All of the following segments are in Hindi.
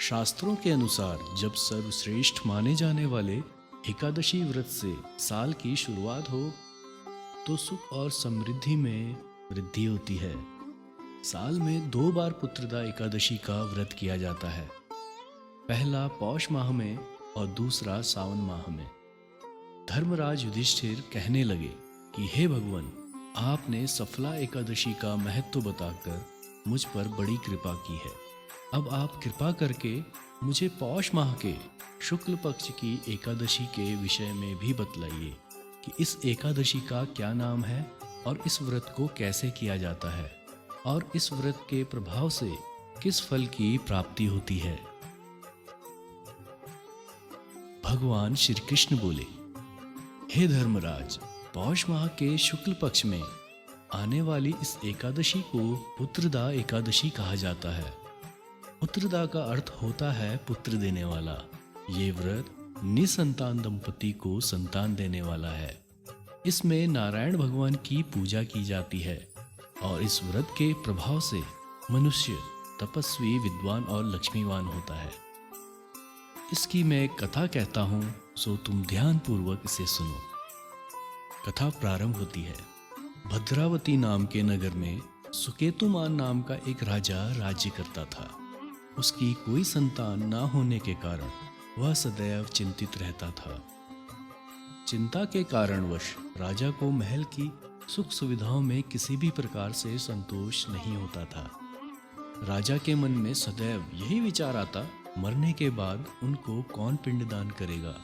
शास्त्रों के अनुसार जब सर्वश्रेष्ठ माने जाने वाले एकादशी व्रत से साल की शुरुआत हो तो सुख और समृद्धि में वृद्धि होती है। साल में 2 बार पुत्रदा एकादशी का व्रत किया जाता है, पहला पौष माह में और दूसरा सावन माह में। धर्मराज युधिष्ठिर कहने लगे कि हे भगवान, आपने सफला एकादशी का महत्व बताकर मुझ पर बड़ी कृपा की है। अब आप कृपा करके मुझे पौष माह के शुक्ल पक्ष की एकादशी के विषय में भी बतलाइए कि इस एकादशी का क्या नाम है और इस व्रत को कैसे किया जाता है और इस व्रत के प्रभाव से किस फल की प्राप्ति होती है। भगवान श्री कृष्ण बोले, हे धर्मराज, पौष माह के शुक्ल पक्ष में आने वाली इस एकादशी को पुत्रदा एकादशी कहा जाता है। पुत्रदा का अर्थ होता है पुत्र देने वाला। ये व्रत निसंतान दंपति को संतान देने वाला है। इसमें नारायण भगवान की पूजा की जाती है और इस व्रत के प्रभाव से मनुष्य तपस्वी, विद्वान और लक्ष्मीवान होता है। इसकी मैं कथा कहता हूँ, सो तुम ध्यान पूर्वक इसे सुनो। कथा प्रारंभ होती है। भद्रावती नाम के नगर में सुकेतुमान नाम का एक राजा राज्य करता था। उसकी कोई संतान ना होने के कारण वह सदैव चिंतित रहता था। चिंता के कारणवश राजा को महल की सुख सुविधाओं में किसी भी प्रकार से संतोष नहीं होता था। राजा के मन में सदैव यही विचार आता, मरने के बाद उनको कौन पिंडदान करेगा।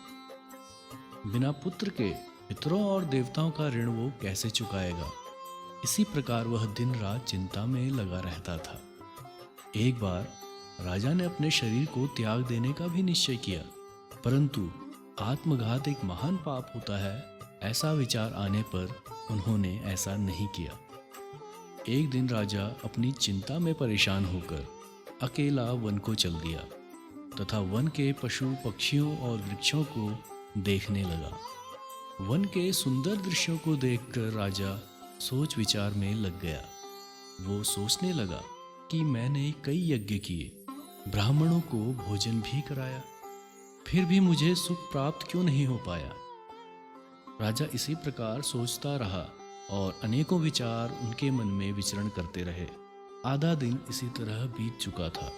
बिना पुत्र के पितरों और देवताओं का ऋण वो कैसे चुकाएगा। इसी प्रकार वह दिन रात चिंता में लगा रहता था। एक बार राजा ने अपने शरीर को त्याग देने का भी निश्चय किया, परंतु आत्मघात एक महान पाप होता है, ऐसा विचार आने पर उन्होंने ऐसा नहीं किया। एक दिन राजा अपनी चिंता में परेशान होकर अकेला वन को चल दिया तथा वन के पशु पक्षियों और वृक्षों को देखने लगा। वन के सुंदर दृश्यों को देखकर राजा सोच विचार में लग गया। वो सोचने लगा कि मैंने कई यज्ञ किए, ब्राह्मणों को भोजन भी कराया, फिर भी मुझे सुख प्राप्त क्यों नहीं हो पाया। राजा इसी प्रकार सोचता रहा और अनेकों विचार उनके मन में विचरण करते रहे। आधा दिन इसी तरह बीत चुका था।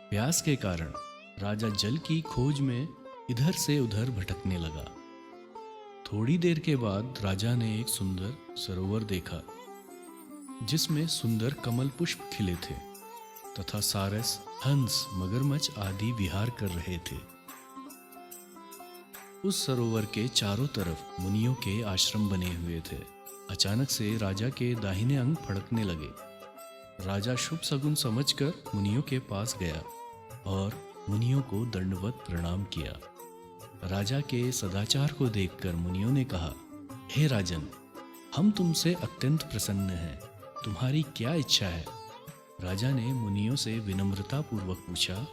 प्यास के कारण राजा जल की खोज में इधर से उधर भटकने लगा। थोड़ी देर के बाद राजा ने एक सुंदर सरोवर देखा जिसमें सुंदर कमल पुष्प खिले थे तथा सारस, हंस, मगरमच्छ आदि विहार कर रहे थे। उस सरोवर के चारों तरफ मुनियों के आश्रम बने हुए थे। अचानक से राजा के दाहिने अंग फड़कने लगे। राजा शुभ शगुन समझकर मुनियों के पास गया और मुनियों को दंडवत प्रणाम किया। राजा के सदाचार को देखकर मुनियों ने कहा, हे राजन, हम तुमसे अत्यंत प्रसन्न हैं। तुम्हारी क्या इच्छा है। राजा ने मुनियों से विनम्रता पूर्वक पूछा,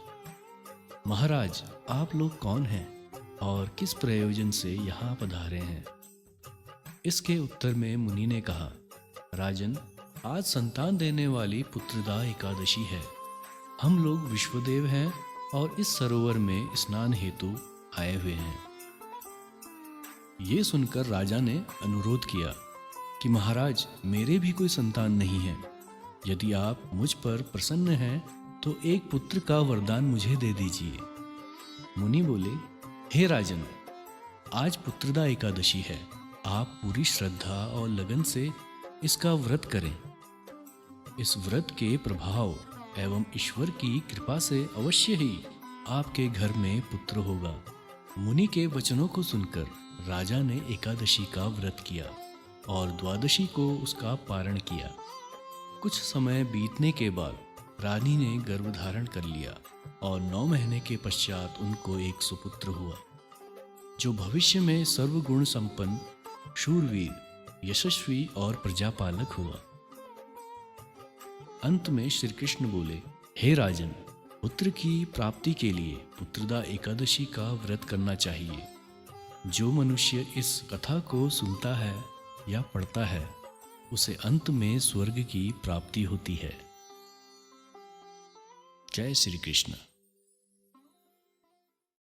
महाराज, आप लोग कौन हैं और किस प्रयोजन से यहाँ पधारे हैं। इसके उत्तर में मुनि ने कहा, राजन, आज संतान देने वाली पुत्रदा एकादशी है। हम लोग विश्वदेव हैं और इस सरोवर में स्नान हेतु आए हुए हैं। ये सुनकर राजा ने अनुरोध किया कि महाराज, मेरे भी कोई संतान नहीं है। यदि आप मुझ पर प्रसन्न हैं तो एक पुत्र का वरदान मुझे दे दीजिए। मुनि बोले, हे राजन, आज पुत्रदा एकादशी है। आप पूरी श्रद्धा और लगन से इसका व्रत करें। इस व्रत के प्रभाव एवं ईश्वर की कृपा से अवश्य ही आपके घर में पुत्र होगा। मुनि के वचनों को सुनकर राजा ने एकादशी का व्रत किया और द्वादशी को उसका पारण किया। कुछ समय बीतने के बाद रानी ने गर्भ धारण कर लिया और 9 महीने के पश्चात उनको एक सुपुत्र हुआ जो भविष्य में सर्वगुण संपन्न, शूरवीर, यशस्वी और प्रजापालक हुआ। अंत में श्री कृष्ण बोले, हे राजन, पुत्र की प्राप्ति के लिए पुत्रदा एकादशी का व्रत करना चाहिए। जो मनुष्य इस कथा को सुनता है या पढ़ता है उसे अंत में स्वर्ग की प्राप्ति होती है। जय श्री कृष्ण।